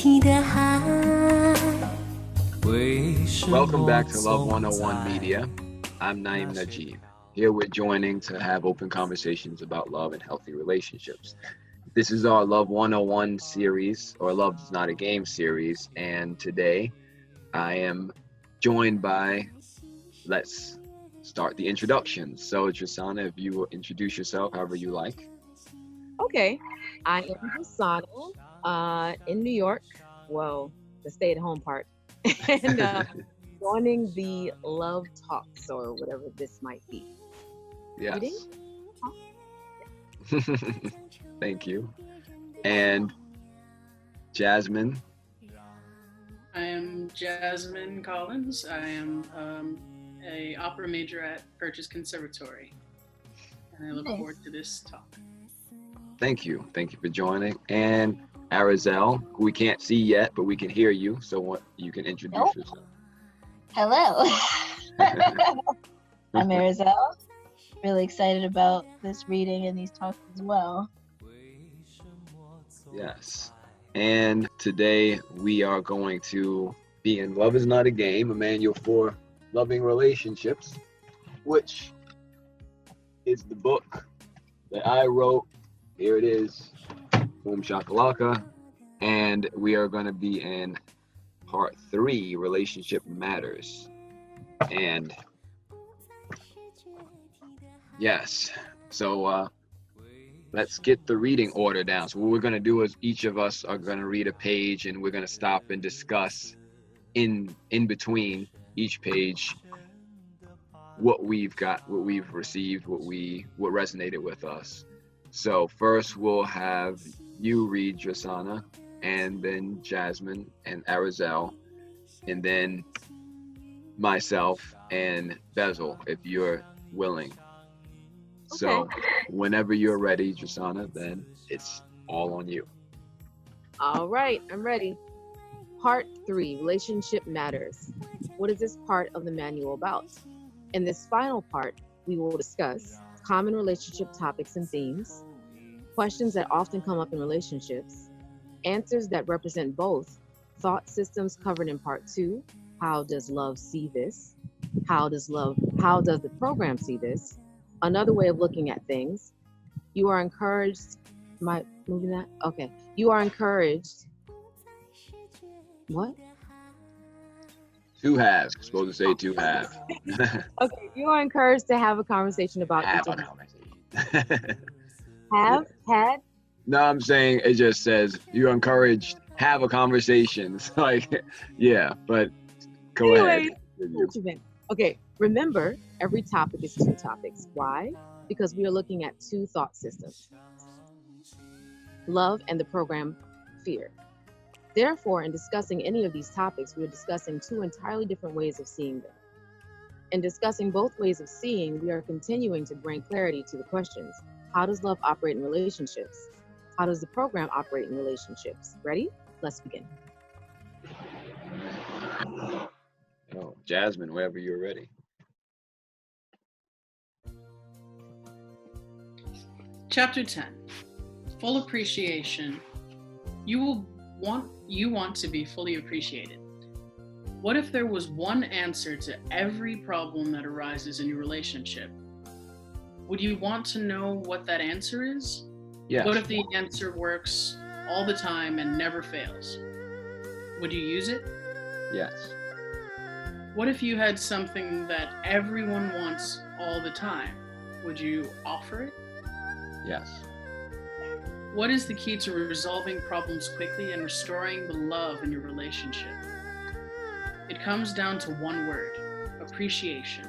Welcome back to Love 101 Media. I'm Najieb. Here we're joining to have open conversations about love and healthy relationships. This is our Love 101 series, or Love is Not a Game series, and today I am joined by, let's start the introductions. So Drisana, if you will introduce yourself however you like. Okay, I am Drisana in New York. Well, the stay-at-home part. And joining the Love Talks or whatever this might be. Yes. Thank you. And Jasmine. I am Jasmine Collins. I am a opera major at Purchase Conservatory. And I look forward to this talk. Thank you. Thank you for joining. And Arazel, who we can't see yet, but we can hear you. So what you can introduce yourself. Hello. I'm Arazel. Really excited about this reading and these talks as well. Yes. And today we are going to be in Love is Not a Game, a manual for loving relationships, which is the book that I wrote. Here it is. Boom shakalaka. And we are going to be in part 3, Relationship Matters. And yes, so let's get the reading order down. So what we're going to do is each of us are going to read a page, and we're going to stop and discuss in between each page what we've got, what we've received, what resonated with us. So first we'll have you read, Drisana, and then Jasmine and Arazel, and then myself and Beszel, if you're willing. Okay. So whenever you're ready, Drisana, then it's all on you. All right, I'm ready. Part 3, Relationship Matters. What is this part of the manual about? In this final part, we will discuss common relationship topics and themes, questions that often come up in relationships, answers that represent both, thought systems covered in part 2, how does love see this? How does the program see this? Another way of looking at things. You are encouraged, am I moving that? Okay. You are encouraged, what? To have, supposed to say to have. Okay, you are encouraged to have a conversation about have each a conversation. Have, had? No, I'm saying it just says you're encouraged, have a conversation. It's like, yeah, but go ahead. Okay, remember, every topic is 2 topics. Why? Because we are looking at 2 thought systems. Love and the program fear. Therefore, in discussing any of these topics, we are discussing 2 entirely different ways of seeing them. In discussing both ways of seeing, we are continuing to bring clarity to the questions. How does love operate in relationships? How does the program operate in relationships? Ready? Let's begin. Oh, Jasmine, whenever you're ready. Chapter 10. Full appreciation. You want to be fully appreciated. What if there was one answer to every problem that arises in your relationship? Would you want to know what that answer is? Yes. What if the answer works all the time and never fails? Would you use it? Yes. What if you had something that everyone wants all the time? Would you offer it? Yes. What is the key to resolving problems quickly and restoring the love in your relationship? It comes down to one word: appreciation.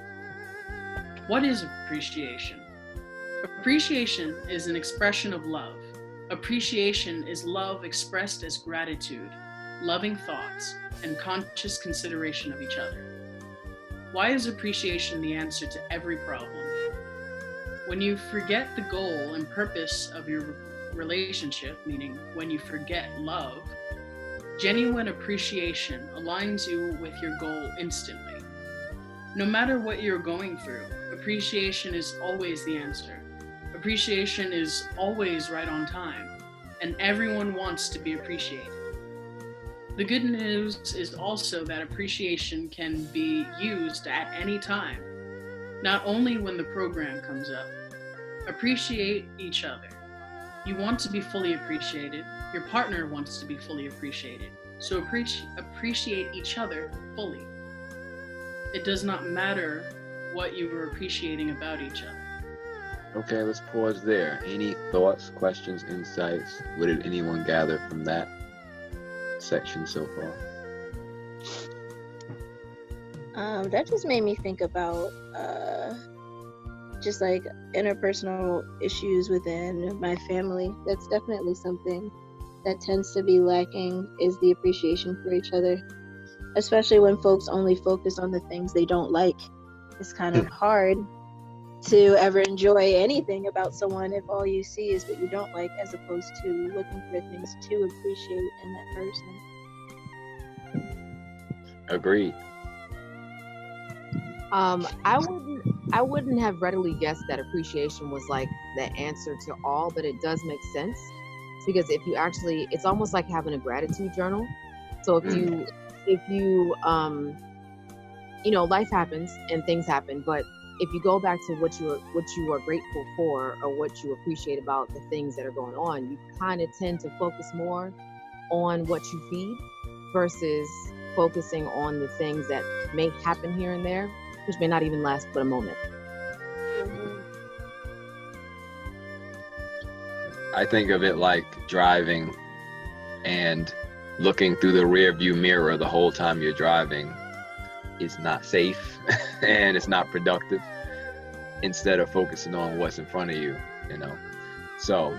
What is appreciation? Appreciation is an expression of love. Appreciation is love expressed as gratitude, loving thoughts, and conscious consideration of each other. Why is appreciation the answer to every problem? When you forget the goal and purpose of your relationship, meaning when you forget love, genuine appreciation aligns you with your goal instantly. No matter what you're going through, appreciation is always the answer. Appreciation is always right on time, and everyone wants to be appreciated. The good news is also that appreciation can be used at any time, not only when the program comes up. Appreciate each other. You want to be fully appreciated. Your partner wants to be fully appreciated. So appreciate each other fully. It does not matter what you were appreciating about each other. Okay, let's pause there. Any thoughts, questions, insights? What did anyone gather from that section so far? That just made me think about just like interpersonal issues within my family. That's definitely something that tends to be lacking, is the appreciation for each other, especially when folks only focus on the things they don't like. It's kind of hard to ever enjoy anything about someone if all you see is what you don't like, as opposed to looking for things to appreciate in that person. Agreed. I wouldn't have readily guessed that appreciation was like the answer to all, but it does make sense, because if you actually, it's almost like having a gratitude journal. So if you life happens and things happen, but if you go back to what you are grateful for, or what you appreciate about the things that are going on, you kind of tend to focus more on what you feed versus focusing on the things that may happen here and there, which may not even last but a moment. I think of it like driving and looking through the rear view mirror the whole time you're driving is not safe and it's not productive, instead of focusing on what's in front of you, So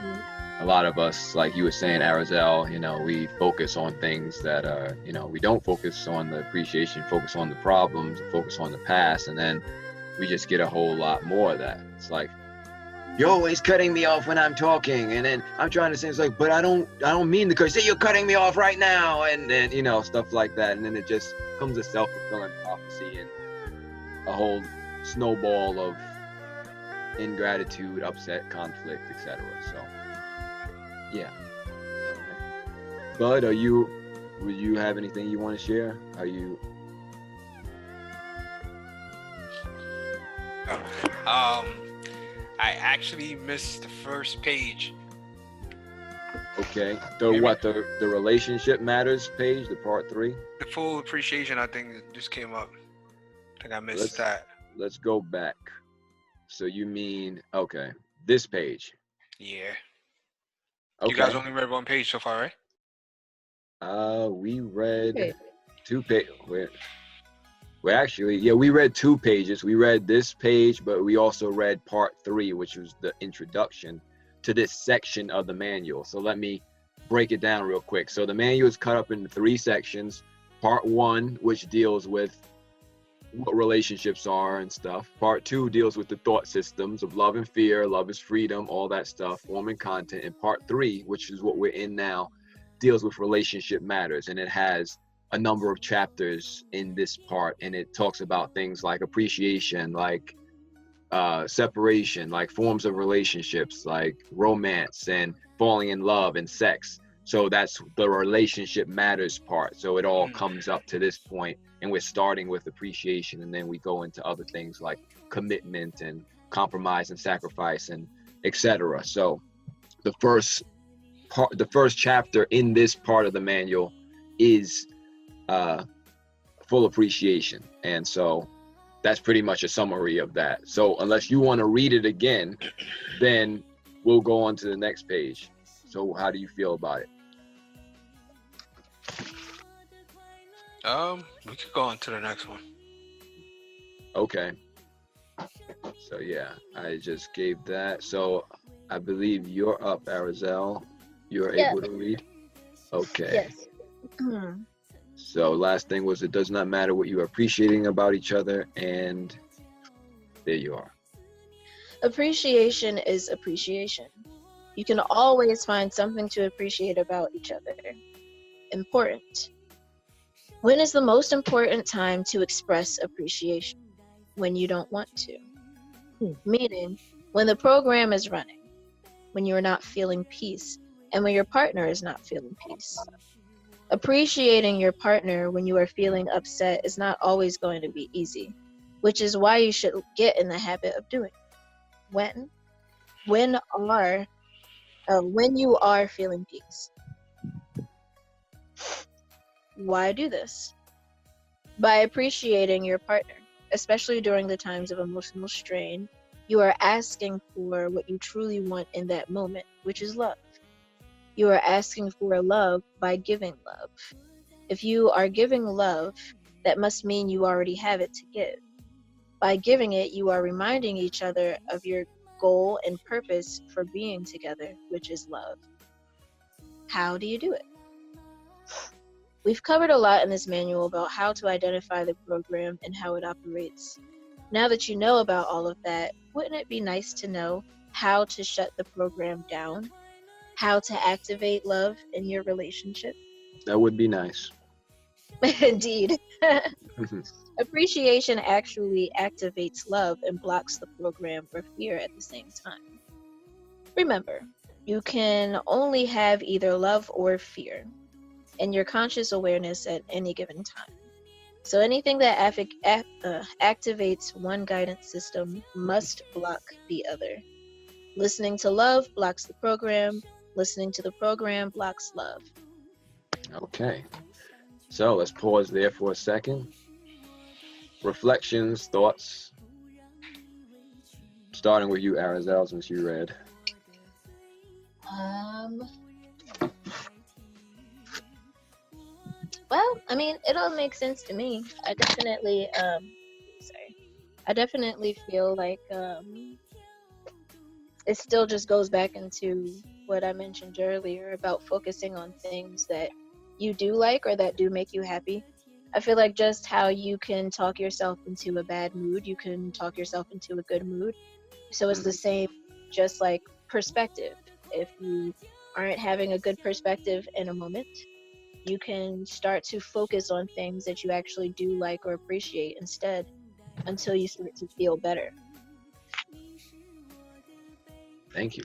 a lot of us, like you were saying, Arazel, we focus on things that are, we don't focus on the appreciation, focus on the problems, focus on the past, and then we just get a whole lot more of that. It's like, you're always cutting me off when I'm talking, and then I'm trying to say, it's like, but I don't mean to curse. Say you're cutting me off right now, and then stuff like that, and then it just becomes a self-fulfilling prophecy and a whole snowball of ingratitude, upset, conflict, etc. So, yeah. Bud, would you have anything you want to share? I actually missed the first page. Okay. The relationship matters page, the part 3? The full appreciation, I think, just came up. I think I missed that. Let's go back. So you mean, okay, this page? Yeah. Okay. You guys only read one page so far, right? We read 2 pages. We read 2 pages. We read this page, but we also read part 3, which was the introduction to this section of the manual. So let me break it down real quick. So the manual is cut up into 3 sections. Part 1, which deals with what relationships are and stuff. Part 2 deals with the thought systems of love and fear, love is freedom, all that stuff, form and content. And part 3, which is what we're in now, deals with relationship matters. And it has a number of chapters in this part, and it talks about things like appreciation, like separation, like forms of relationships, like romance and falling in love and sex. So that's the relationship matters part. So it all comes up to this point, and we're starting with appreciation, and then we go into other things like commitment and compromise and sacrifice and etc. So the first chapter in this part of the manual is full appreciation, and so that's pretty much a summary of that. So unless you want to read it again, then we'll go on to the next page. So how do you feel about it? We could go on to the next one. Okay. So yeah, I just gave that. So I believe you're up, Arazel. You're able to read? Okay. Yes. So last thing was, it does not matter what you are appreciating about each other, and there you are. Appreciation is appreciation. You can always find something to appreciate about each other. Important. When is the most important time to express appreciation? When you don't want to. Meaning, when the program is running, when you're not feeling peace, and when your partner is not feeling peace. Appreciating your partner when you are feeling upset is not always going to be easy, which is why you should get in the habit of doing it. When when you are feeling peace. Why do this? By appreciating your partner, especially during the times of emotional strain, you are asking for what you truly want in that moment, which is love. You are asking for love by giving love. If you are giving love, that must mean you already have it to give. By giving it, you are reminding each other of your goal and purpose for being together, which is love. How do you do it? We've covered a lot in this manual about how to identify the program and how it operates. Now that you know about all of that, wouldn't it be nice to know how to shut the program down? How to activate love in your relationship? That would be nice. Indeed. Appreciation actually activates love and blocks the program or fear at the same time. Remember, you can only have either love or fear in your conscious awareness at any given time. So anything that activates one guidance system must block the other. Listening to love blocks the program. Listening to the program blocks love. Okay. So let's pause there for a second. Reflections, thoughts. Starting with you, Arazel, since you read. Well, I mean, it all makes sense to me. I definitely feel like it still just goes back into what I mentioned earlier about focusing on things that you do like or that do make you happy. I feel like just how you can talk yourself into a bad mood, you can talk yourself into a good mood. So it's the same, just like perspective. If you aren't having a good perspective in a moment, you can start to focus on things that you actually do like or appreciate instead until you start to feel better. Thank you.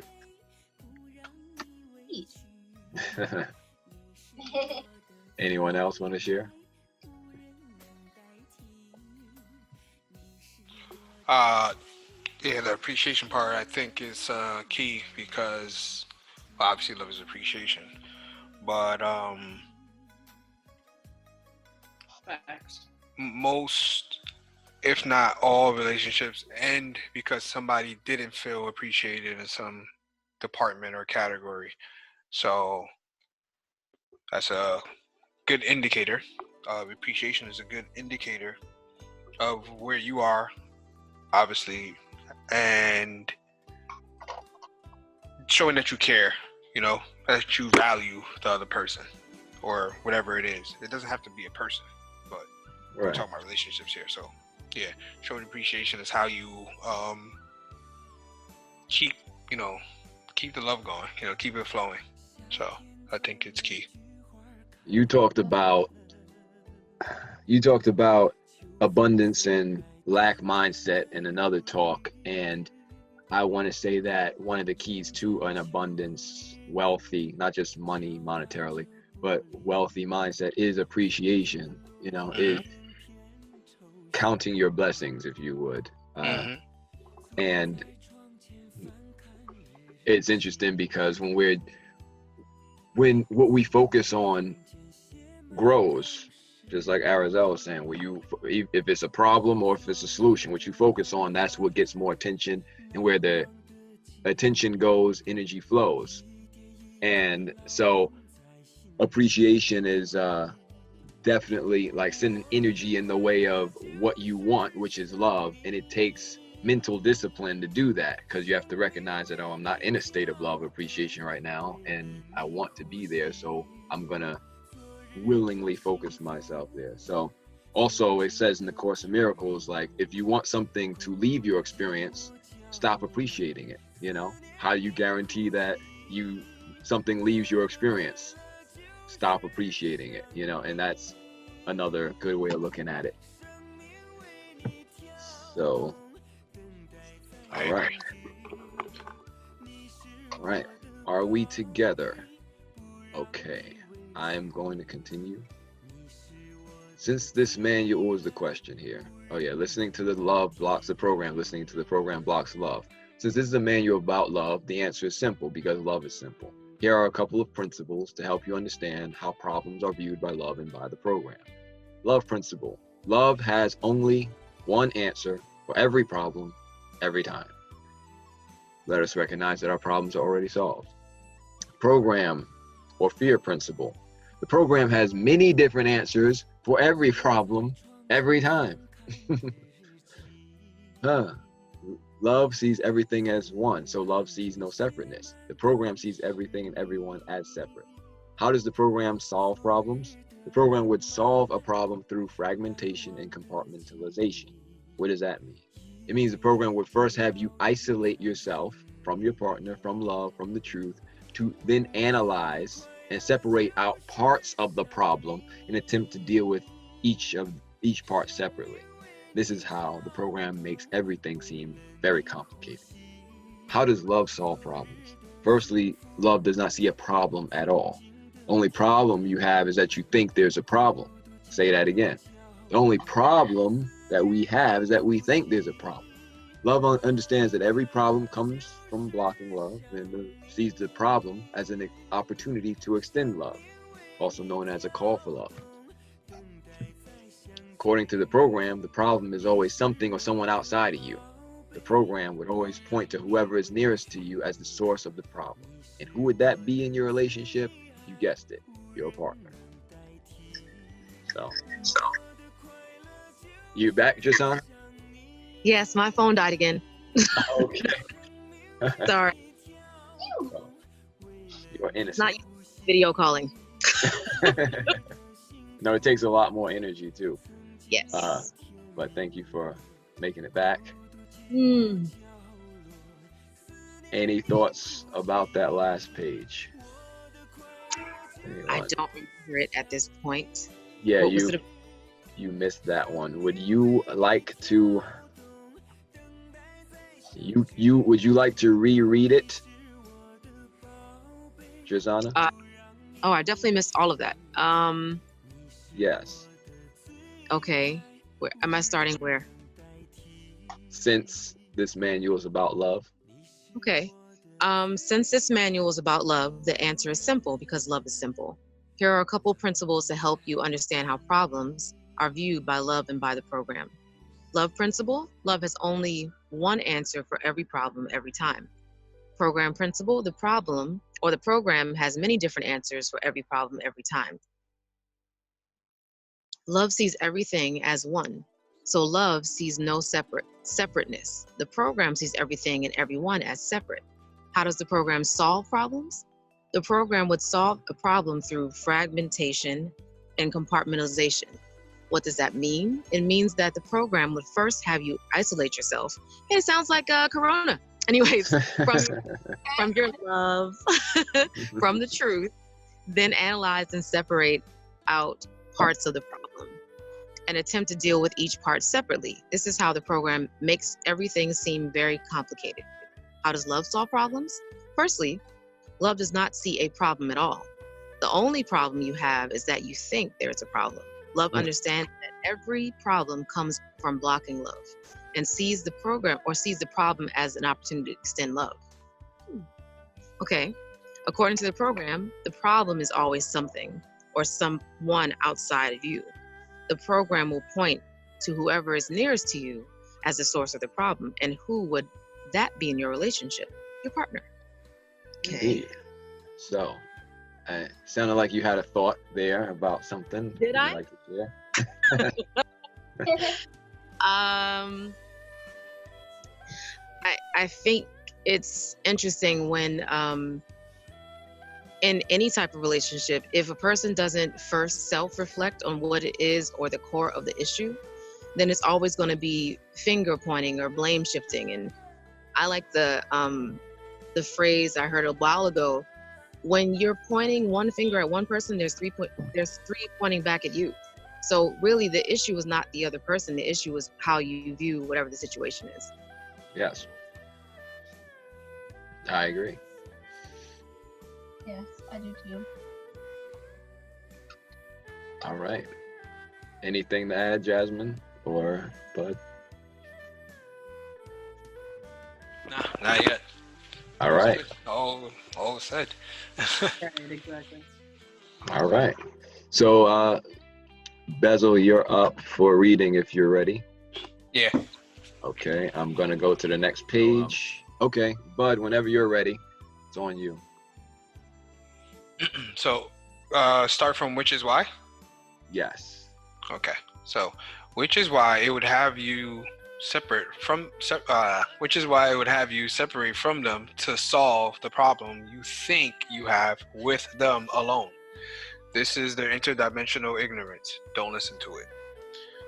Anyone else want to share? Yeah, the appreciation part I think is key because well, obviously love is appreciation, but Facts. most, if not all, relationships end because somebody didn't feel appreciated in some department or category. So that's a good indicator. Appreciation is a good indicator of where you are, obviously, and showing that you care, that you value the other person or whatever it is. It doesn't have to be a person, but we're talking about relationships here. So yeah, showing appreciation is how you keep the love going, keep it flowing. So I think it's key. You talked about abundance and lack mindset in another talk, and I want to say that one of the keys to an abundance, wealthy, not just money monetarily, but wealthy mindset is appreciation, is counting your blessings, if you would. And it's interesting because when what we focus on grows, just like Arazel was saying, if it's a problem or if it's a solution, what you focus on, that's what gets more attention, and where the attention goes, energy flows. And so appreciation is definitely like sending energy in the way of what you want, which is love. And it takes mental discipline to do that, because you have to recognize that, I'm not in a state of love appreciation right now, and I want to be there, so I'm gonna willingly focus myself there. So also it says in the Course in Miracles, like, if you want something to leave your experience, stop appreciating it. How do you guarantee that something leaves your experience? Stop appreciating it, and that's another good way of looking at it. So all right, are we together? Okay. I am going to continue. Since this manual is the question here. Oh yeah, listening to the love blocks the program. Listening to the program blocks love. Since this is a manual about love, the answer is simple because love is simple. Here are a couple of principles to help you understand how problems are viewed by love and by the program. Love principle. Love has only one answer for every problem, every time. Let us recognize that our problems are already solved. Program or fear principle. The program has many different answers for every problem, every time. Love sees everything as one, so love sees no separateness. The program sees everything and everyone as separate. How does the program solve problems? The program would solve a problem through fragmentation and compartmentalization. What does that mean? It means the program would first have you isolate yourself from your partner, from love, from the truth, to then analyze and separate out parts of the problem and attempt to deal with each part separately. This is how the program makes everything seem very complicated. How does love solve problems? Firstly, love does not see a problem at all. Only problem you have is that you think there's a problem. Say that again. The only problem that we have is that we think there's a problem. Love understands that every problem comes from blocking love and sees the problem as an opportunity to extend love, also known as a call for love. According to the program, the problem is always something or someone outside of you. The program would always point to whoever is nearest to you as the source of the problem. And who would that be in your relationship? You guessed it, your partner. So. You back, Drisana? Yes, my phone died again. Okay. Sorry. You are innocent. Not video calling. No, it takes a lot more energy too. Yes. But thank you for making it back. Any thoughts about that last page? Anyone? I don't remember it at this point. Yeah, you missed that one. Would you like to? Would you like to reread it, Drisana? I definitely missed all of that. Yes. Okay. Where am I starting? Where? Since this manual is about love. Okay. Since this manual is about love, the answer is simple because love is simple. Here are a couple principles to help you understand how problems are viewed by love and by the program. Love principle, love has only one answer for every problem every time. Program principle, the problem or the program has many different answers for every problem every time. Love sees everything as one. So love sees no separateness. The program sees everything and everyone as separate. How does the program solve problems? The program would solve a problem through fragmentation and compartmentalization. What does that mean? It means that the program would first have you isolate yourself. Hey, it sounds like Corona. Anyways, from your love, from the truth, then analyze and separate out parts of the problem and attempt to deal with each part separately. This is how the program makes everything seem very complicated. How does love solve problems? Firstly, love does not see a problem at all. The only problem you have is that you think there's a problem. Love understands that every problem comes from blocking love and sees the problem as an opportunity to extend love. Okay, according to the program, the problem is always something or someone outside of you. The program will point to whoever is nearest to you as the source of the problem. And who would that be in your relationship? Your partner. Okay. Yeah. So, it sounded like you had a thought there about something. Did I? Like to share? I think it's interesting when in any type of relationship, if a person doesn't first self-reflect on what it is or the core of the issue, then it's always going to be finger pointing or blame shifting. And I like the phrase I heard a while ago: when you're pointing one finger at one person, there's three pointing back at you. So really, the issue is not the other person. The issue is how you view whatever the situation is. Yes, I agree. Yes, I do too. All right. Anything to add, Jasmine or Bud? Nah, not yet. All right. All said. Right, exactly. All right. So, Beszel, you're up for reading if you're ready. Yeah. Okay, I'm gonna go to the next page. Okay, Bud, whenever you're ready, it's on you. So, start from which is why? Yes. Okay. So, which is why it would have you separate from them to solve the problem you think you have with them alone. This is their interdimensional ignorance. Don't listen to it.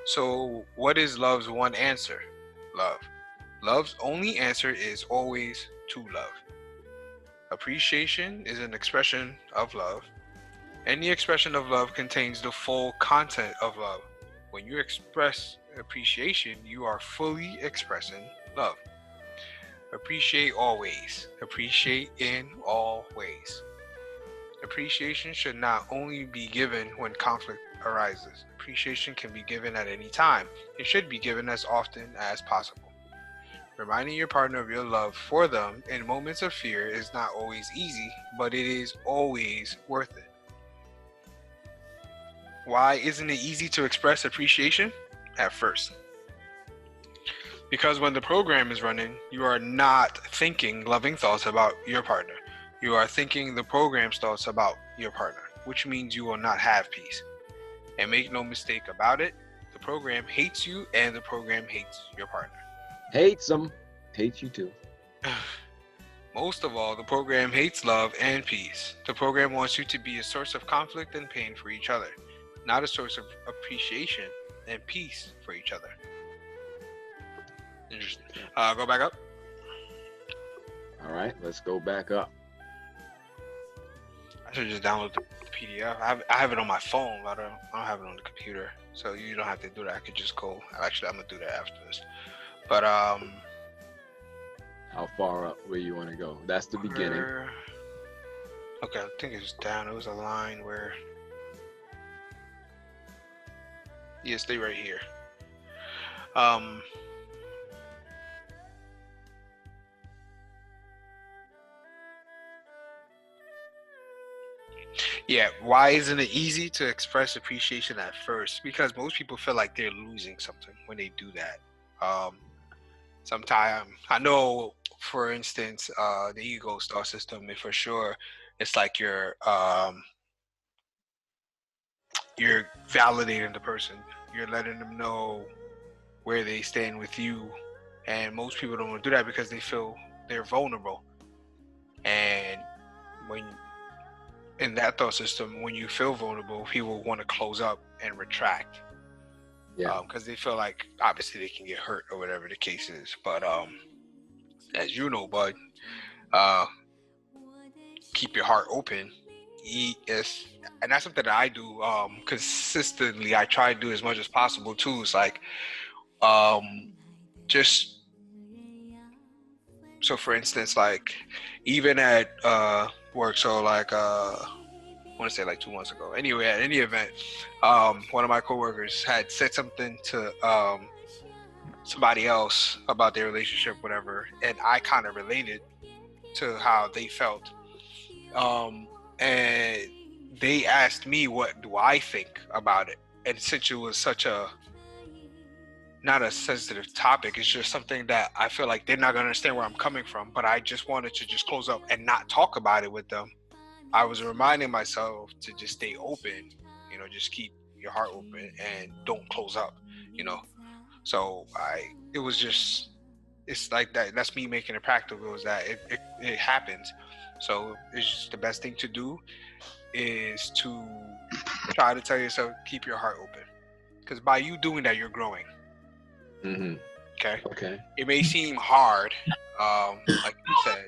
So, what is love's one answer? Love. Love's only answer is always to love. Appreciation is an expression of love. Any expression of love contains the full content of love. When you express appreciation, you are fully expressing love. Appreciate always. Appreciate in all ways. Appreciation should not only be given when conflict arises. Appreciation can be given at any time. It should be given as often as possible. Reminding your partner of your love for them in moments of fear is not always easy, but it is always worth it. Why isn't it easy to express appreciation? At first. Because when the program is running, you are not thinking loving thoughts about your partner. You are thinking the program's thoughts about your partner, which means you will not have peace. And make no mistake about it, the program hates you and the program hates your partner. Hates them. Hates you too. Most of all, the program hates love and peace. The program wants you to be a source of conflict and pain for each other, not a source of appreciation and peace for each other. Interesting. Go back up. All right, let's go back up. I should just download the PDF. I have it on my phone, but I don't have it on the computer. So you don't have to do that. I could just go. Actually, I'm gonna do that after this. But How far up where you want to go? That's the beginning. Okay, I think it's down. It was a line where. Yeah, stay right here. Yeah, why isn't it easy to express appreciation at first? Because most people feel like they're losing something when they do that. Sometimes I know, for instance, the ego star system, for sure, it's like you're validating the person. You're letting them know where they stand with you, and most people don't want to do that because they feel they're vulnerable. And when in that thought system, when you feel vulnerable, people want to close up and retract. Yeah. Because they feel like obviously they can get hurt or whatever the case is. But as you know, Bud, keep your heart open. And that's something that I do consistently. I try to do as much as possible too. It's like just so, for instance, like even at work. So like I want to say like 2 months ago. Anyway, at any event, one of my coworkers had said something to somebody else about their relationship, whatever, and I kind of related to how they felt. And they asked me what do I think about it, and since it was such a not a sensitive topic, it's just something that I feel like they're not gonna understand where I'm coming from, but I just wanted to just close up and not talk about it with them. I was reminding myself to just stay open, just keep your heart open and don't close up, So it's like that. That's me making it practical. Is that it happens. So it's just the best thing to do is to try to tell yourself, keep your heart open. Because by you doing that, you're growing. Mm-hmm. Okay. It may seem hard, like you said,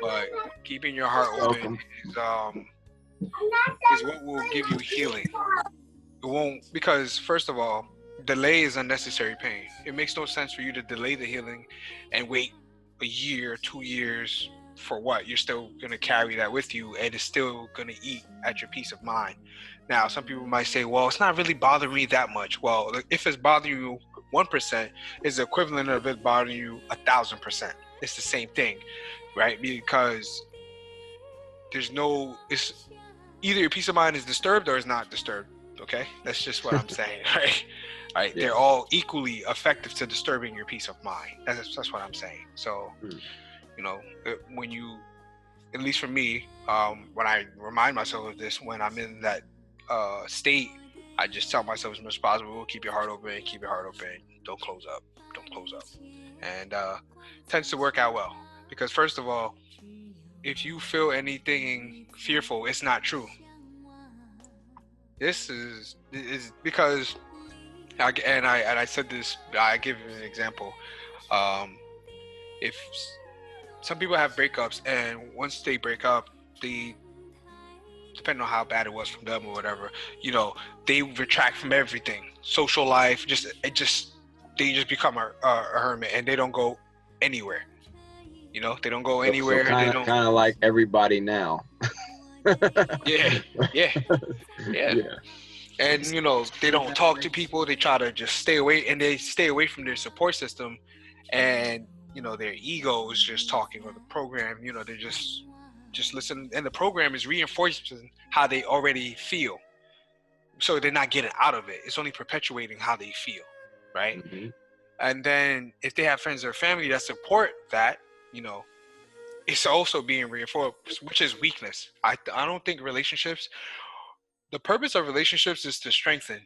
but keeping your heart open is what will give you healing. It won't, because first of all, delay is unnecessary pain. It makes no sense for you to delay the healing and wait a year, 2 years, for what? You're still going to carry that with you, and it's still going to eat at your peace of mind. Now, some people might say, well, it's not really bothering me that much. Well, if it's bothering you 1%, it's the equivalent of it bothering you 1,000%. It's the same thing, right? Because it's either your peace of mind is disturbed or it's not disturbed. Okay, that's just what I'm saying, right? Right? Yeah. They're all equally effective to disturbing your peace of mind. That's what I'm saying. So, you know, when you, at least for me, when I remind myself of this, when I'm in that state, I just tell myself as much as possible, keep your heart open, don't close up, and tends to work out well. Because first of all, if you feel anything fearful, it's not true. This is because, I said this, I give an example. If some people have breakups, and once they break up, depending on how bad it was from them or whatever, you know, they retract from everything, social life, they just become a hermit, and they don't go anywhere. You know, they don't go anywhere. So kind of like everybody now. Yeah. And, you know, they don't talk to people. They try to just stay away, and they stay away from their support system. And, you know, their ego is just talking, or the program, you know, they're just listen. And the program is reinforcing how they already feel. So they're not getting out of it. It's only perpetuating how they feel, right? Mm-hmm. And then if they have friends or family that support that, you know, it's also being reinforced, which is weakness. I don't think the purpose of relationships is to strengthen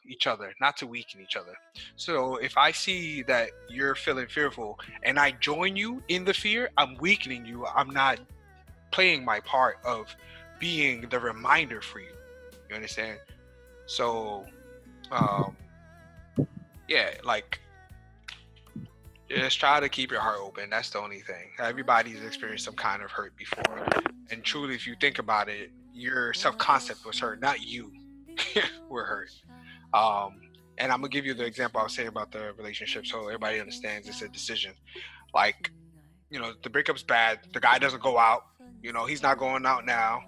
each other, not to weaken each other. So if I see that you're feeling fearful and I join you in the fear, I'm weakening you. I'm not playing my part of being the reminder for you. You understand? So, just try to keep your heart open. That's the only thing. Everybody's experienced some kind of hurt before. And truly, if you think about it, your self-concept was hurt, not you were hurt. And I'm going to give you the example I was saying about the relationship so everybody understands it's a decision. Like, you know, the breakup's bad. The guy doesn't go out. You know, he's not going out now.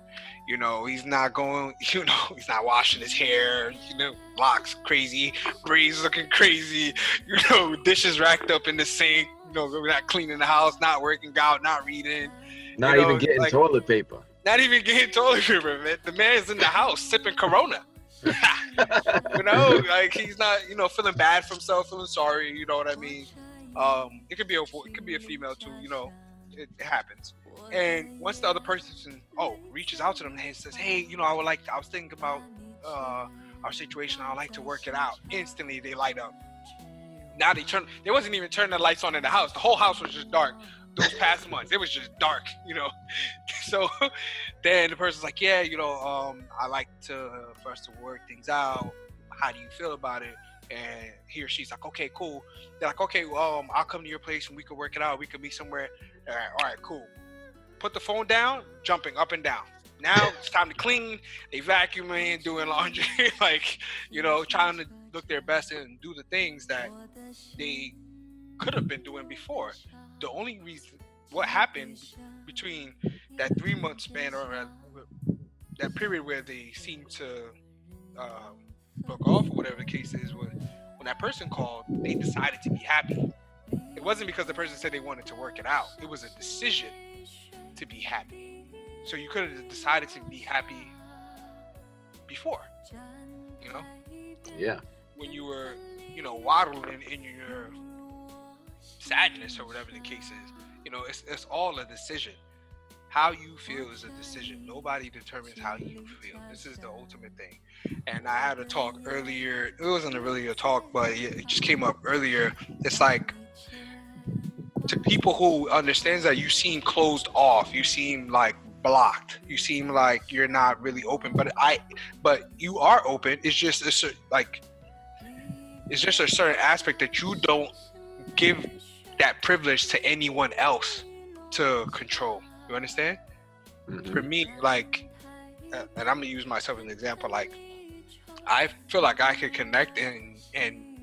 You know, he's not washing his hair, you know, locks crazy, braids looking crazy, you know, dishes racked up in the sink, you know, not cleaning the house, not working out, not reading. Not even getting toilet paper. Not even getting toilet paper, man. The man's in the house sipping Corona. You know, like he's not, you know, feeling bad for himself, feeling sorry, you know what I mean? It could be a female too, you know, it happens. And once the other person reaches out to them and says, hey, you know, I was thinking about our situation, I would like to work it out. Instantly they light up. Now they wasn't even turning the lights on in the house. The whole house was just dark. Those past months, it was just dark, you know. So then the person's like, yeah, you know, I like for us to work things out. How do you feel about it? And he or she's like, okay, cool. They're like, okay, well, I'll come to your place and we can work it out. We can meet somewhere. All right, cool. Put the phone down, jumping up and down. Now it's time to clean. They vacuuming, doing laundry, like, you know, trying to look their best and do the things that they could have been doing before. The only reason, what happened between that 3-month span or that period where they seemed to broke off or whatever the case is, when that person called, they decided to be happy. It wasn't because the person said they wanted to work it out. It was a decision to be happy. So you could have decided to be happy before, you know? Yeah. When you were, you know, waddling in your sadness or whatever the case is, you know, it's all a decision. How you feel is a decision. Nobody determines how you feel. This is the ultimate thing. And I had a talk earlier. It wasn't really a talk, but it just came up earlier. It's like, to people who understands that you seem closed off, you seem like blocked, you seem like you're not really open, but you are open. It's just a certain aspect that you don't give that privilege to anyone else to control. You understand? Mm-hmm. For me, like, and I'm gonna use myself as an example, like, I feel like I could connect and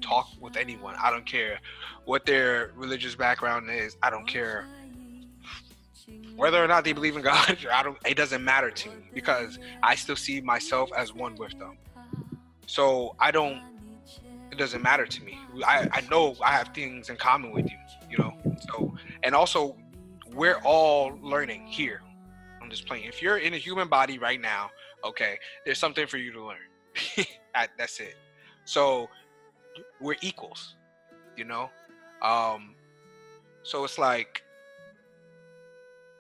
talk with anyone. I don't care what their religious background is. I don't care Whether or not they believe in God, it doesn't matter to me, because I still see myself as one with them. So it doesn't matter to me. I know I have things in common with you, you know? So, and also, we're all learning here on this plane. If you're in a human body right now, okay, there's something for you to learn. That's it. So we're equals, you know? So it's like,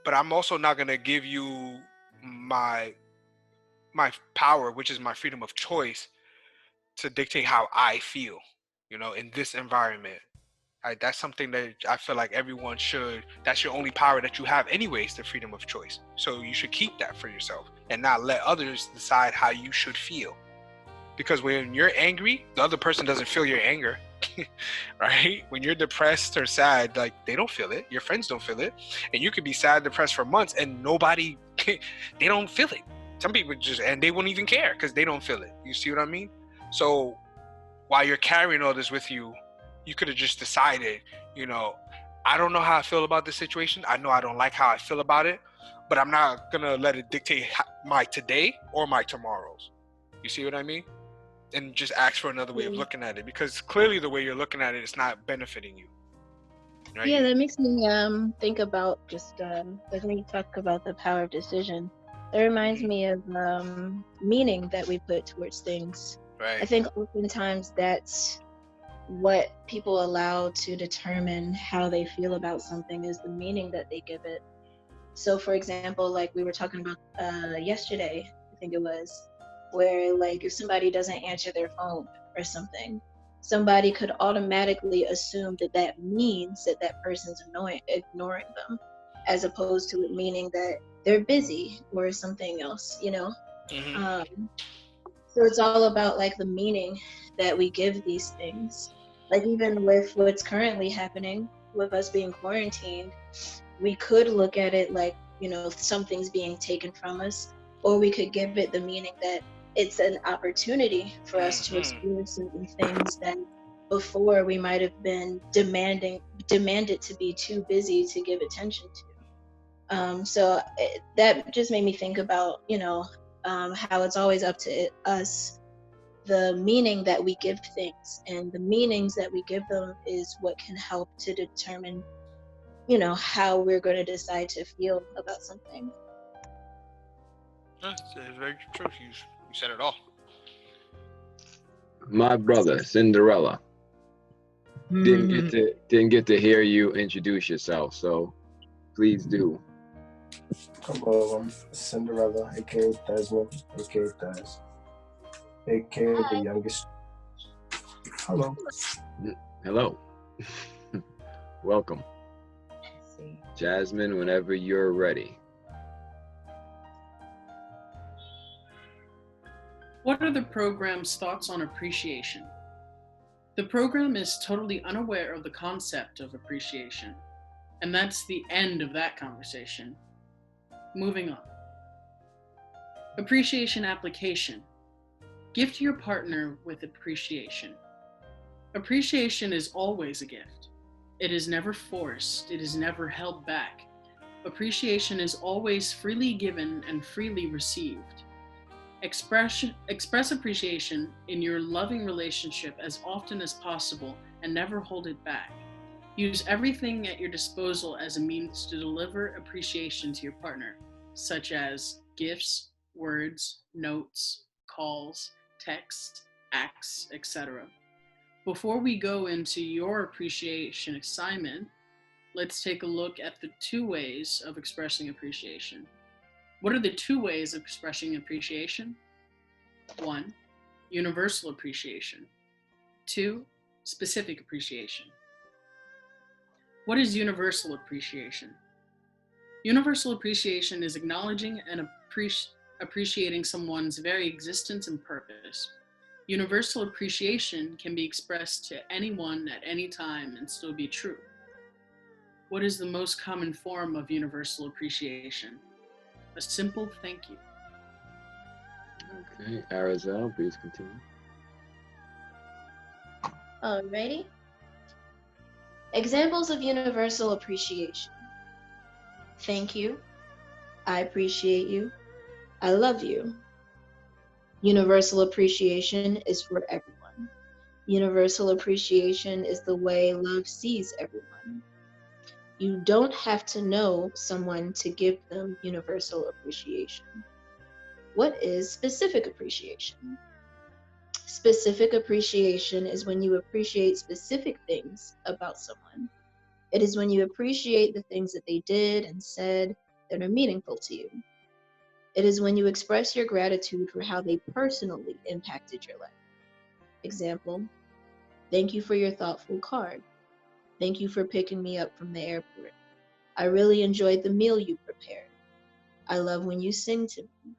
but I'm also not gonna give you my power, which is my freedom of choice, to dictate how I feel, you know, in this environment. That's something that I feel like everyone should, that's your only power that you have anyways, the freedom of choice. So you should keep that for yourself and not let others decide how you should feel. Because when you're angry, the other person doesn't feel your anger, right? When you're depressed or sad, like, they don't feel it. Your friends don't feel it. And you could be sad, depressed for months and nobody, they don't feel it. Some people just, and they won't even care because they don't feel it. You see what I mean? So while you're carrying all this with you, you could have just decided, you know, I don't know how I feel about this situation. I know I don't like how I feel about it, but I'm not going to let it dictate my today or my tomorrows. You see what I mean? And just ask for another way of looking at it, because clearly the way you're looking at it is not benefiting you. Right? Yeah, that makes me think about just like when you talk about the power of decision, it reminds me of meaning that we put towards things. Right. I think oftentimes that's what people allow to determine how they feel about something, is the meaning that they give it. So for example, like we were talking about yesterday, I think it was, where like if somebody doesn't answer their phone or something, somebody could automatically assume that that means that that person's ignoring them, as opposed to it meaning that they're busy or something else, you know? So it's all about like the meaning that we give these things. Like even with what's currently happening with us being quarantined, we could look at it like, you know, something's being taken from us, or we could give it the meaning that it's an opportunity for us to explore certain things that before we might have been demanded to be too busy to give attention to. So that just made me think about, you know, how it's always up to us, the meaning that we give things, and the meanings that we give them is what can help to determine, you know, how we're going to decide to feel about something. That's very true. You said it all. My brother, Cinderella, didn't get to hear you introduce yourself, so please do. Hello, I'm Cinderella, aka Thesmond, aka Thez, aka the youngest. Hello. Hello. Welcome. Jasmine, whenever you're ready. What are the program's thoughts on appreciation? The program is totally unaware of the concept of appreciation, and that's the end of that conversation. Moving on. Appreciation application. Gift your partner with appreciation. Appreciation is always a gift. It is never forced. It is never held back. Appreciation is always freely given and freely received. Express appreciation in your loving relationship as often as possible and never hold it back. Use everything at your disposal as a means to deliver appreciation to your partner, such as gifts, words, notes, calls, texts, acts, etc. Before we go into your appreciation assignment, let's take a look at the 2 ways of expressing appreciation. What are the 2 ways of expressing appreciation? 1, universal appreciation. 2, specific appreciation. What is universal appreciation? Universal appreciation is acknowledging and appreciating someone's very existence and purpose. Universal appreciation can be expressed to anyone at any time and still be true. What is the most common form of universal appreciation? A simple thank you. Okay, Arazel, please continue. Alrighty. Examples of universal appreciation. Thank you. I appreciate you. I love you. Universal appreciation is for everyone. Universal appreciation is the way love sees everyone. You don't have to know someone to give them universal appreciation. What is specific appreciation? Specific appreciation is when you appreciate specific things about someone. It is when you appreciate the things that they did and said that are meaningful to you. It is when you express your gratitude for how they personally impacted your life. Example, thank you for your thoughtful card. Thank you for picking me up from the airport. I really enjoyed the meal you prepared. I love when you sing to me.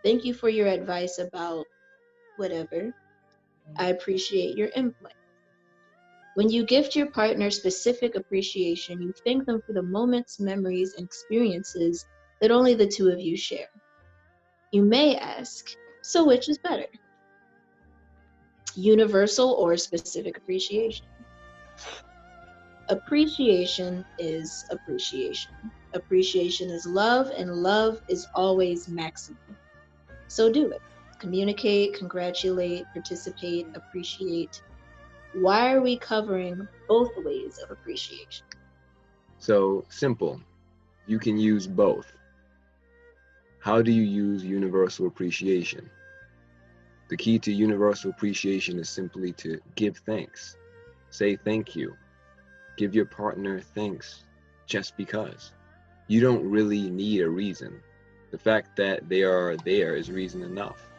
Thank you for your advice about whatever. I appreciate your input. When you gift your partner specific appreciation, you thank them for the moments, memories, and experiences that only the two of you share. You may ask, so which is better? Universal or specific appreciation? Appreciation is appreciation. Appreciation is love, and love is always maximum. So do it. Communicate, congratulate, participate, appreciate. Why are we covering both ways of appreciation? So simple. You can use both. How do you use universal appreciation? The key to universal appreciation is simply to give thanks. Say thank you. Give your partner thanks just because. You don't really need a reason. The fact that they are there is reason enough.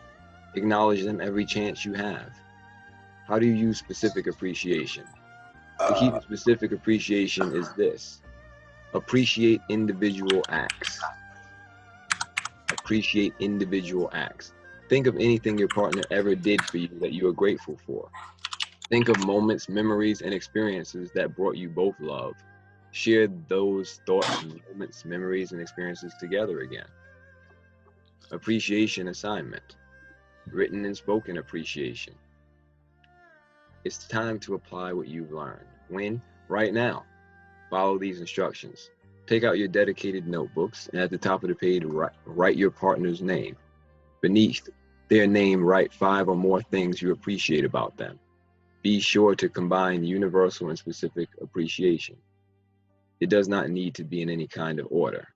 Acknowledge them every chance you have. How do you use specific appreciation? The key to specific appreciation is this. Appreciate individual acts. Appreciate individual acts. Think of anything your partner ever did for you that you are grateful for. Think of moments, memories, and experiences that brought you both love. Share those thoughts, moments, memories, and experiences together again. Appreciation assignment. Written and spoken appreciation. It's time to apply what you've learned. When? Right now. Follow these instructions. Take out your dedicated notebooks, and at the top of the page, write your partner's name. Beneath their name, write 5 or more things you appreciate about them. Be sure to combine universal and specific appreciation. It does not need to be in any kind of order.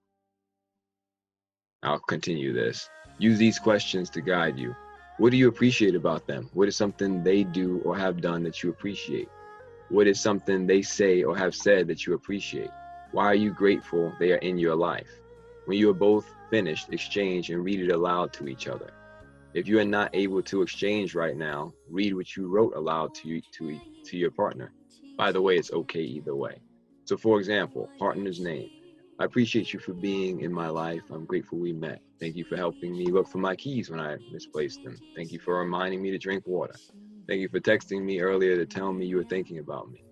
I'll continue this. Use these questions to guide you. What do you appreciate about them? What is something they do or have done that you appreciate? What is something they say or have said that you appreciate? Why are you grateful they are in your life? When you are both finished, exchange and read it aloud to each other. If you are not able to exchange right now, read what you wrote aloud to your partner. By the way, it's okay either way. So for example, partner's name. I appreciate you for being in my life. I'm grateful we met. Thank you for helping me look for my keys when I misplaced them. Thank you for reminding me to drink water. Thank you for texting me earlier to tell me you were thinking about me.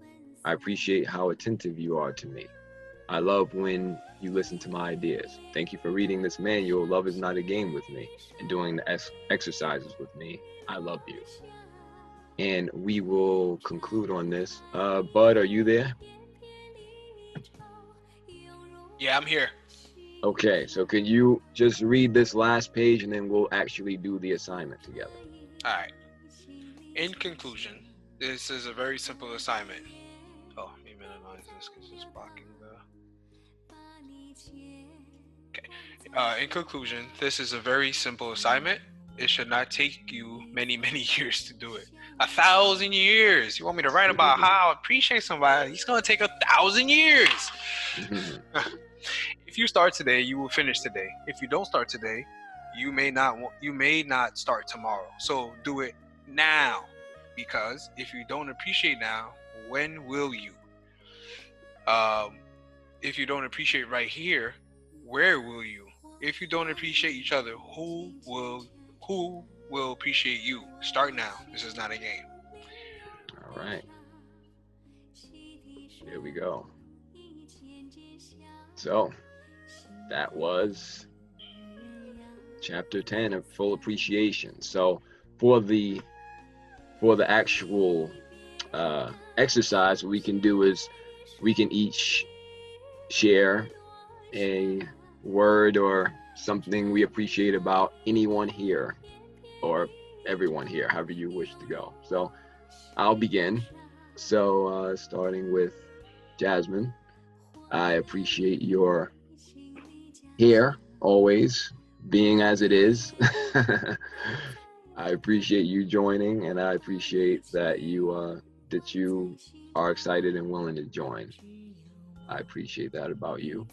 I appreciate how attentive you are to me. I love when you listen to my ideas. Thank you for reading this manual. Love is not a game with me and doing the exercises with me. I love you. And we will conclude on this. Bud, are you there? Yeah, I'm here. Okay, so could you just read this last page and then we'll actually do the assignment together. All right. In conclusion, this is a very simple assignment. Oh, let me minimize this because it's blocking the... Okay. In conclusion, this is a very simple assignment. It should not take you many years to do it. 1,000 years. You want me to write about how I appreciate somebody? It's going to take 1,000 years. If you start today, you will finish today. If you don't start today, you may not start tomorrow. So do it now, because if you don't appreciate now, when will you? If you don't appreciate right here, where will you? If you don't appreciate each other, who will appreciate you? Start now. This is not a game. All right. Here we go. So that was chapter 10 of full appreciation. So for the actual exercise, what we can do is we can each share a word or something we appreciate about anyone here or everyone here, however you wish to go. So I'll begin. So starting with Jasmine, I appreciate your hair always being as it is. I appreciate you joining, and I appreciate that you are excited and willing to join. I appreciate that about you.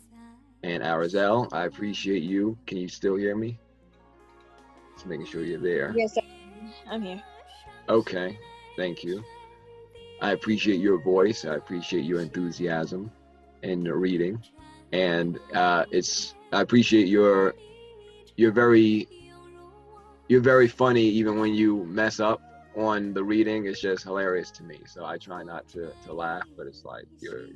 And Arazel, I appreciate you. Can you still hear me? Just making sure you're there. Yes, sir. I'm here. Okay, thank you. I appreciate your voice. I appreciate your enthusiasm in the reading, and I appreciate you're very funny even when you mess up on the reading. It's just hilarious to me. So I try not to laugh, but it's like you're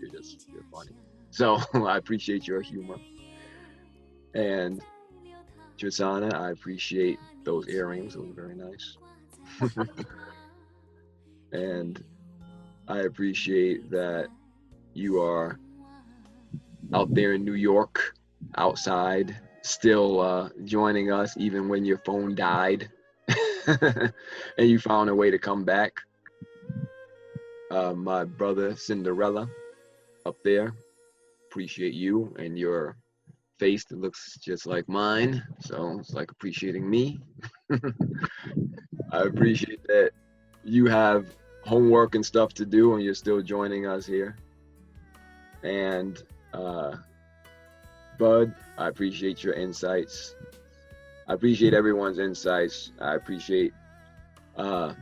funny. So I appreciate your humor. And Drisana, I appreciate those earrings. Those are very nice. And I appreciate that you are out there in New York, outside, still joining us even when your phone died and you found a way to come back. My brother Cinderella up there, appreciate you and your face that looks just like mine, so it's like appreciating me. I appreciate that you have homework and stuff to do and you're still joining us here. And Bud, I appreciate your insights. I appreciate everyone's insights. I appreciate that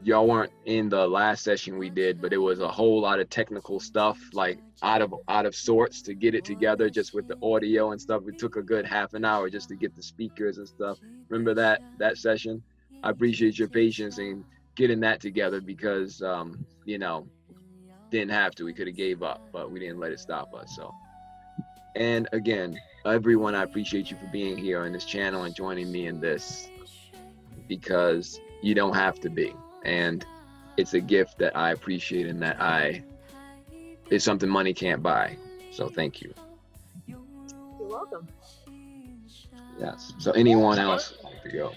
y'all weren't in the last session we did, but it was a whole lot of technical stuff, like out of sorts to get it together, just with the audio and stuff. It took a good half an hour just to get the speakers and stuff. Remember that session? I appreciate your patience in getting that together because didn't have to. We could have gave up, but we didn't let it stop us. So, and again, everyone, I appreciate you for being here on this channel and joining me in this, because you don't have to be, and it's a gift that I appreciate and that it's something money can't buy. So thank you. You're welcome. Yes. So anyone else like to go?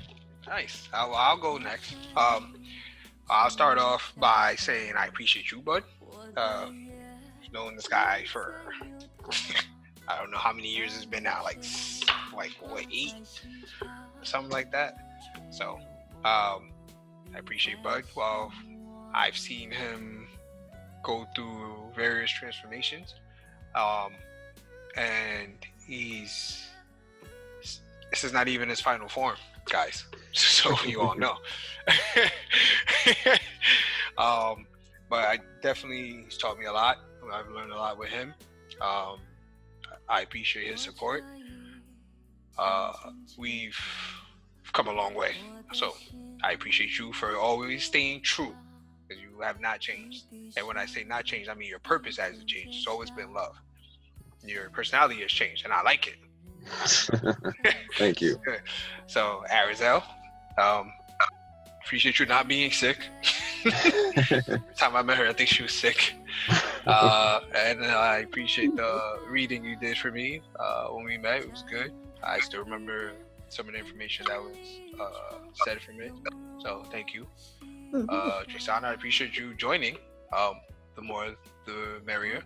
Nice. I'll go next. I'll start off by saying I appreciate you, Bud. Known this guy for I don't know how many years it's been now, like what, 8 or something like that. So I appreciate Bud. Well, I've seen him go through various transformations, and this is not even his final form, guys, so you all know. But he's taught me a lot. I've learned a lot with him. I appreciate his support. We've come a long way. So I appreciate you for always staying true, because you have not changed. And when I say not changed, I mean your purpose hasn't changed. It's always been love. Your personality has changed, and I like it. Thank you. So Arazel, appreciate you not being sick. Every time I met her, I think she was sick. And I appreciate the reading you did for me when we met. It was good. I still remember some of the information that was said from it. So thank you. Drisana, I appreciate you joining. The more, the merrier.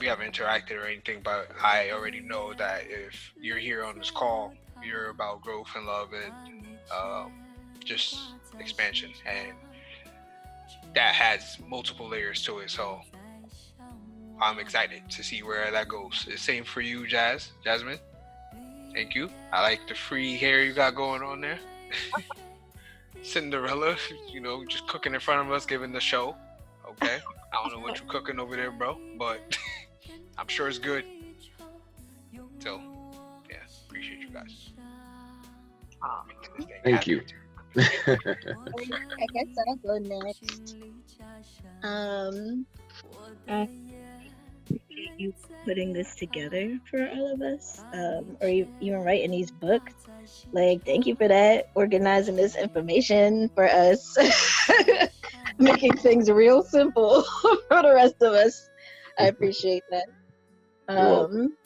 We haven't interacted or anything, but I already know that if you're here on this call, you're about growth and love and just expansion, and that has multiple layers to it. So I'm excited to see where that goes. The same for you, Jasmine. Thank you. I like the free hair you got going on there. Cinderella, just cooking in front of us, giving the show. Okay. I don't know what you're cooking over there, bro, but I'm sure it's good. So, yeah, appreciate you guys. Thank you. I guess I'll go next. I appreciate you putting this together for all of us, or even writing these books. Like, thank you for that, organizing this information for us. making things real simple for the rest of us. I appreciate that. You're welcome.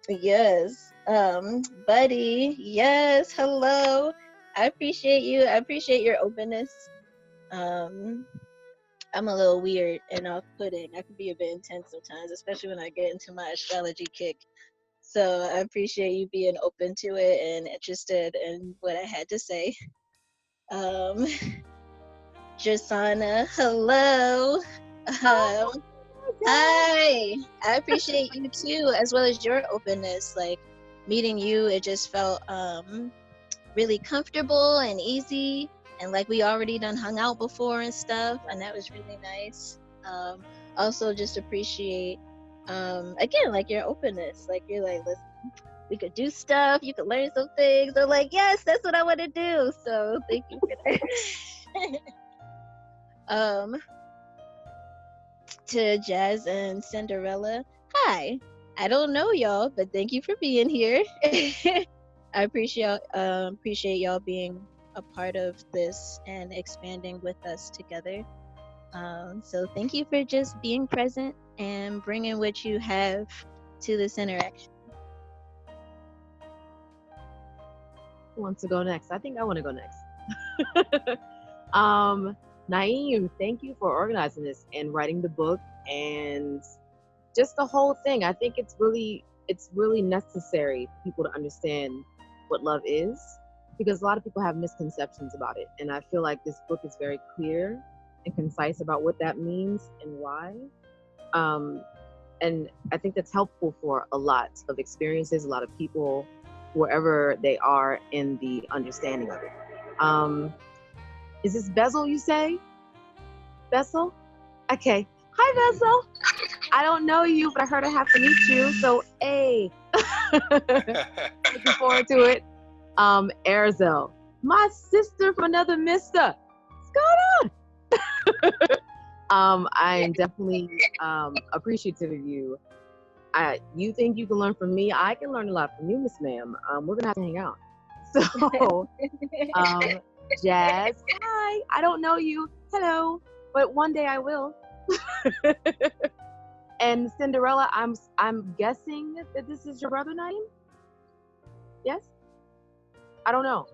Yes. Buddy, yes, hello. I appreciate you. I appreciate your openness. I'm a little weird and off-putting. I can be a bit intense sometimes, especially when I get into my astrology kick. So I appreciate you being open to it and interested in what I had to say. Drisana, hello. Hi. I appreciate you too, as well as your openness. Like meeting you, it just felt really comfortable and easy, and like we already done hung out before and stuff, and that was really nice. Also just appreciate again, like your openness. Like you're like, listen, we could do stuff, you could learn some things. I'm like, yes, that's what I want to do. So thank you for that. To Jazz and Cinderella, hi. I don't know y'all, but thank you for being here. I appreciate y'all being a part of this and expanding with us together. So thank you for just being present and bringing what you have to this interaction. Who wants to go next? I think I want to go next. Naeem, thank you for organizing this and writing the book and just the whole thing. I think it's really necessary for people to understand what love is, because a lot of people have misconceptions about it. And I feel like this book is very clear and concise about what that means and why. And I think that's helpful for a lot of experiences, a lot of people, wherever they are in the understanding of it. Is this Beszel, you say? Beszel? Okay. Hi, Beszel. I don't know you, but I heard I have to meet you. So, hey. Looking forward to it. Arazel. My sister from another mister. What's going on? I am definitely appreciative of you. You think you can learn from me? I can learn a lot from you, Miss Ma'am. We're going to have to hang out. So, Jazz, hi. I don't know you. Hello. But one day I will. And Cinderella, I'm guessing that this is your brother, Naeem? Yes? I don't know.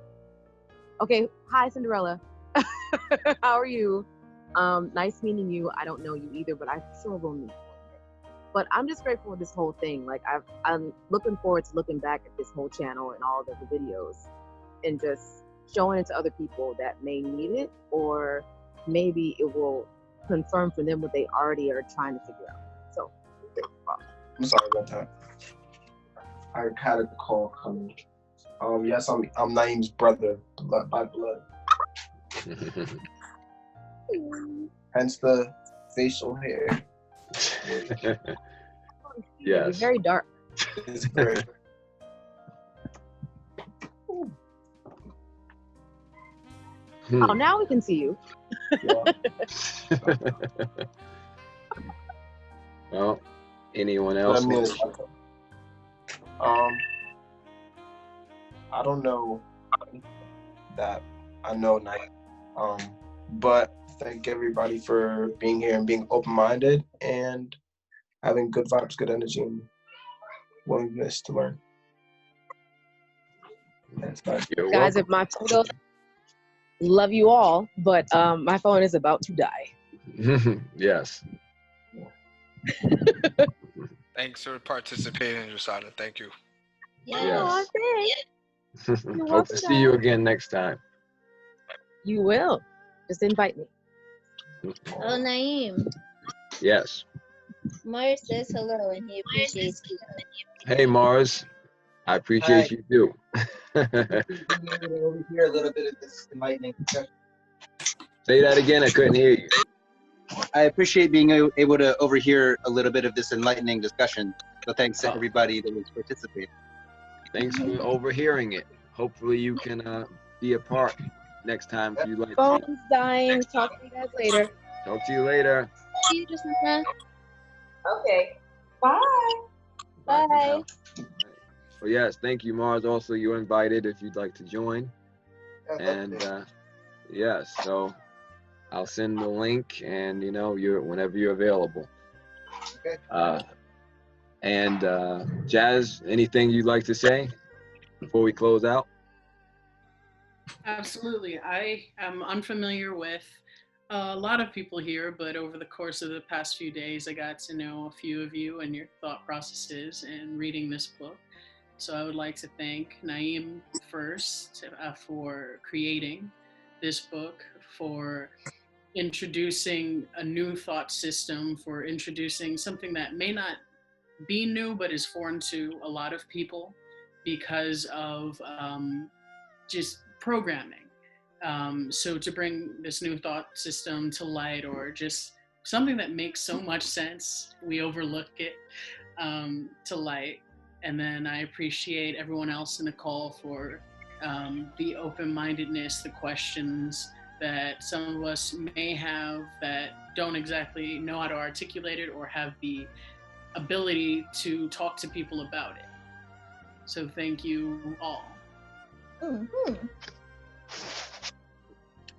Okay. Hi, Cinderella. How are you? Nice meeting you. I don't know you either, but I sure will meet you. But I'm just grateful for this whole thing. Like I'm looking forward to looking back at this whole channel and all of the videos and just showing it to other people that may need it, or maybe it will confirm for them what they already are trying to figure out. So, I'm sorry about that. I had a call coming. Yes, I'm Naeem's brother, blood by blood. Hence the facial hair. Yes. It's very dark. It's very. Oh, now we can see you. Well, anyone else? I don't know that I know Naeem, but thank everybody for being here and being open-minded and having good vibes, good energy, and willingness to learn. Guys, if my phone goes, love you all, but my phone is about to die. Yes. Thanks for participating, Drisana. Thank you. Yes. Hope to see you again next time. You will. Just invite me. Oh, Naeem. Yes. Mars says hello and he appreciates you. Hey, Mars. I appreciate you too. Overhear a little bit of this enlightening discussion. Say that again. I couldn't hear you. I appreciate being able to overhear a little bit of this enlightening discussion. So thanks to everybody that was participating. Thanks for overhearing it. Hopefully you can be a part next time if you'd like. Phone's dying. Talk to you guys later. Talk to you later. See you, Drisana. Okay. Bye. Bye. Well, yes, thank you, Mars. Also, you're invited if you'd like to join. And yes, so I'll send the link, and you're whenever you're available. Okay. And Jazz, anything you'd like to say before we close out? Absolutely. I am unfamiliar with a lot of people here, but over the course of the past few days, I got to know a few of you and your thought processes in reading this book. So I would like to thank Naeem first for creating this book, for introducing a new thought system, for introducing something that may not be new but is foreign to a lot of people because of just programming. So to bring this new thought system to light, or just something that makes so much sense, we overlook it, to light. And then I appreciate everyone else in the call for the open-mindedness, the questions that some of us may have that don't exactly know how to articulate it or have the ability to talk to people about it. So thank you all. Mm-hmm.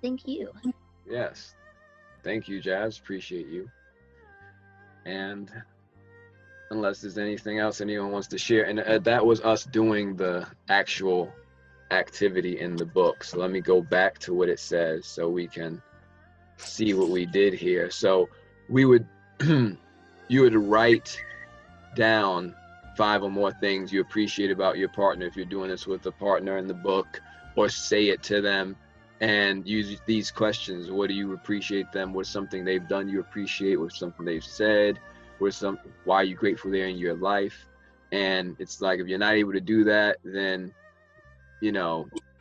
Thank you. Yes. Thank you, Jazz. Appreciate you. And unless there's anything else anyone wants to share, and that was us doing the actual activity in the book. So let me go back to what it says so we can see what we did here. So we would, you would write down 5 or more things you appreciate about your partner if you're doing this with a partner in the book, or say it to them and use these questions. What do you appreciate them? What's something they've done you appreciate? What's something they've said? Why are you grateful they're in your life? And it's like, if you're not able to do that, then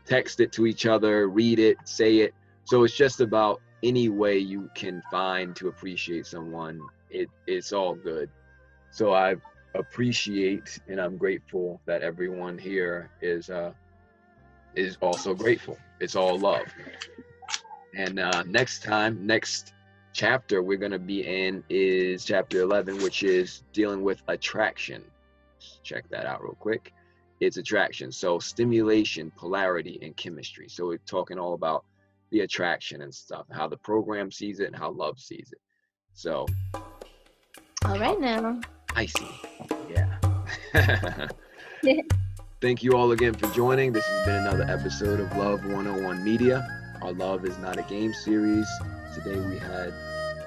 text it to each other, read it, say it. So it's just about any way you can find to appreciate someone. It's all good. So I appreciate and I'm grateful that everyone here is also grateful. It's all love. And next chapter we're going to be in is chapter 11, which is dealing with attraction. Let's check that out real quick. It's attraction. So stimulation, polarity, and chemistry. So we're talking all about the attraction and stuff, how the program sees it and how love sees it. So All right now. I see. Yeah. Thank you all again for joining. This has been another episode of Love 101 Media. Our Love is Not a Game series. Today we had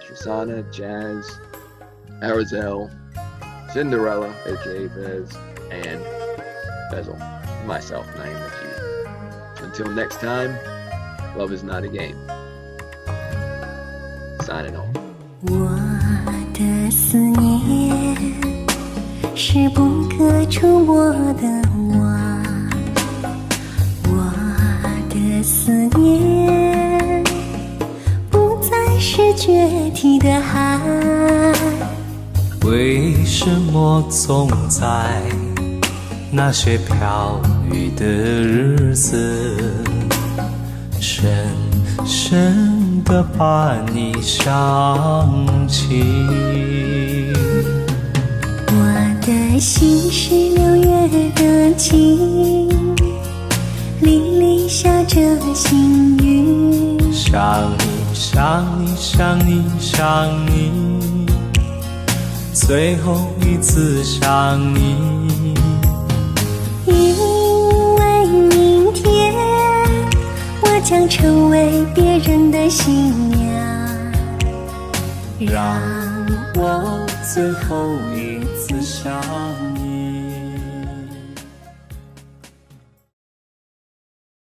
Drisana, Jazz, Arazel, Cinderella, aka Thez, and Beszel, myself, Najieb. Until next time, love is not a game. Signing off. 我的思念是不可触摸的网，我的思念不再是决堤的海。为什么总在那些飘雨的日子，深深地把你想起？我的心是6月的晴，沥沥下着细雨。想你，想你，想你，想你，最后一次想你。因为明天我将成为别人的新娘，让我最后一次想你。